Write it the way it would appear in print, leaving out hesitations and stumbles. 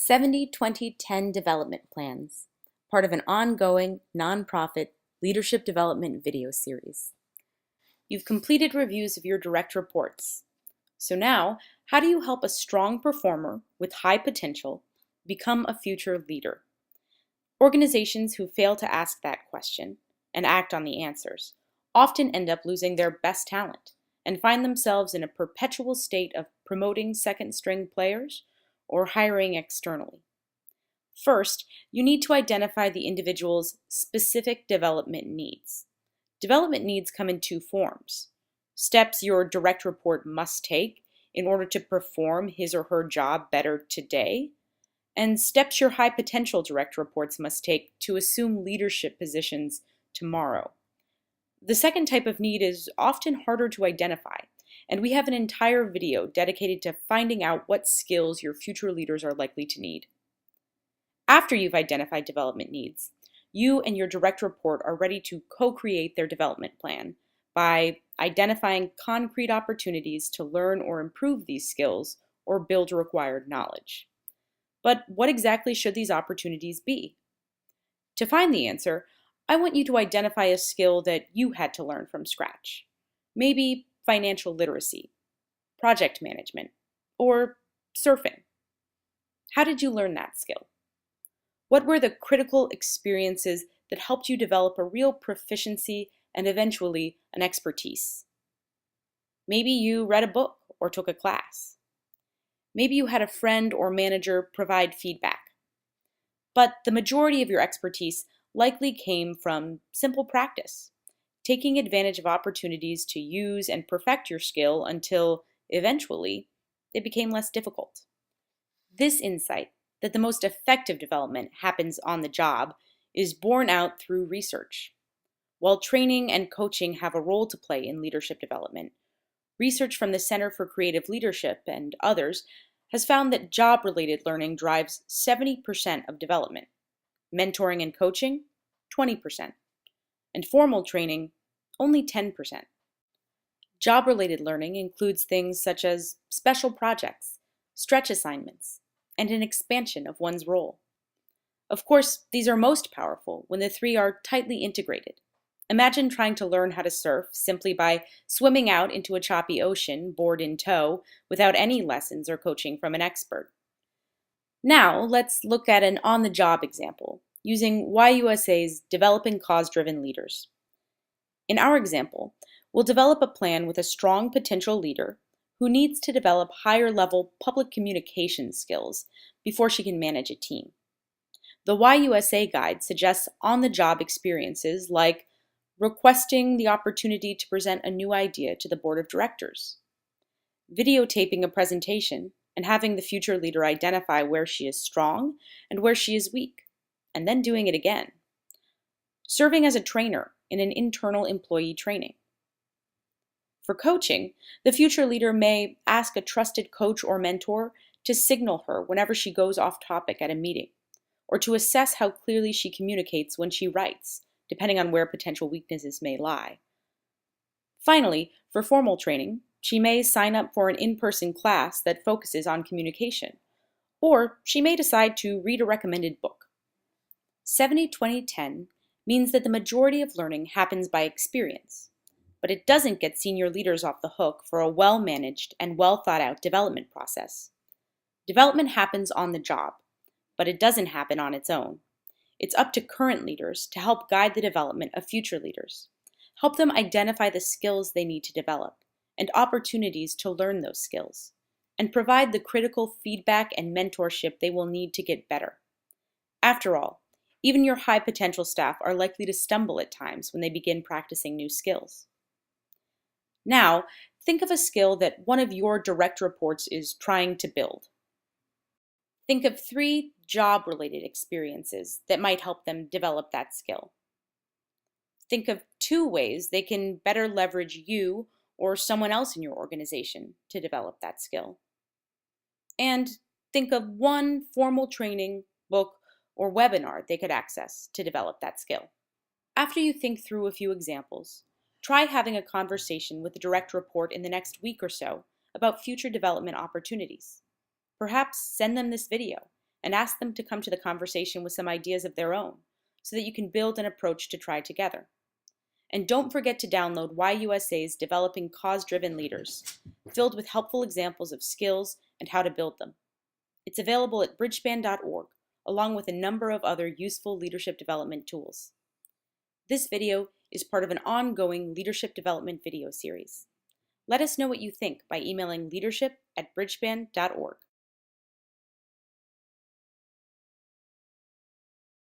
70-20-10 Development Plans, part of an ongoing, nonprofit leadership development video series. You've completed reviews of your direct reports. So now, how do you help a strong performer with high potential become a future leader? Organizations who fail to ask that question and act on the answers often end up losing their best talent and find themselves in a perpetual state of promoting second-string players or hiring externally. First, you need to identify the individual's specific development needs. Development needs come in two forms: steps your direct report must take in order to perform his or her job better today, and steps your high potential direct reports must take to assume leadership positions tomorrow. The second type of need is often harder to identify, and we have an entire video dedicated to finding out what skills your future leaders are likely to need. After you've identified development needs, you and your direct report are ready to co-create their development plan by identifying concrete opportunities to learn or improve these skills or build required knowledge. But what exactly should these opportunities be? To find the answer, I want you to identify a skill that you had to learn from scratch. Maybe financial literacy, project management, or surfing. How did you learn that skill? What were the critical experiences that helped you develop a real proficiency and eventually an expertise? Maybe you read a book or took a class. Maybe you had a friend or manager provide feedback. But the majority of your expertise likely came from simple practice, taking advantage of opportunities to use and perfect your skill until, eventually, it became less difficult. This insight, that the most effective development happens on the job, is borne out through research. While training and coaching have a role to play in leadership development, research from the Center for Creative Leadership and others has found that job-related learning drives 70% of development, mentoring and coaching, 20%, and formal training, only 10%. Job-related learning includes things such as special projects, stretch assignments, and an expansion of one's role. Of course, these are most powerful when the three are tightly integrated. Imagine trying to learn how to surf simply by swimming out into a choppy ocean, board in tow, without any lessons or coaching from an expert. Now, let's look at an on-the-job example, using YUSA's Developing Cause-Driven Leaders. In our example, we'll develop a plan with a strong potential leader who needs to develop higher-level public communication skills before she can manage a team. The YUSA Guide suggests on-the-job experiences like requesting the opportunity to present a new idea to the board of directors, videotaping a presentation and having the future leader identify where she is strong and where she is weak, and then doing it again, serving as a trainer in an internal employee training. For coaching, the future leader may ask a trusted coach or mentor to signal her whenever she goes off topic at a meeting, or to assess how clearly she communicates when she writes, depending on where potential weaknesses may lie. Finally, for formal training, she may sign up for an in-person class that focuses on communication, or she may decide to read a recommended book. 70-20-10 means that the majority of learning happens by experience, but it doesn't get senior leaders off the hook for a well-managed and well-thought-out development process. Development happens on the job, but it doesn't happen on its own. It's up to current leaders to help guide the development of future leaders, help them identify the skills they need to develop and opportunities to learn those skills, and provide the critical feedback and mentorship they will need to get better. After all, even your high potential staff are likely to stumble at times when they begin practicing new skills. Now, think of a skill that one of your direct reports is trying to build. Think of 3 job-related experiences that might help them develop that skill. Think of 2 ways they can better leverage you or someone else in your organization to develop that skill. And think of 1 formal training, book, or webinar they could access to develop that skill. After you think through a few examples, try having a conversation with the direct report in the next week or so about future development opportunities. Perhaps send them this video and ask them to come to the conversation with some ideas of their own so that you can build an approach to try together. And don't forget to download YUSA's Developing Cause-Driven Leaders, filled with helpful examples of skills and how to build them. It's available at bridgespan.org, along with a number of other useful leadership development tools. This video is part of an ongoing leadership development video series. Let us know what you think by emailing leadership@bridgespan.org.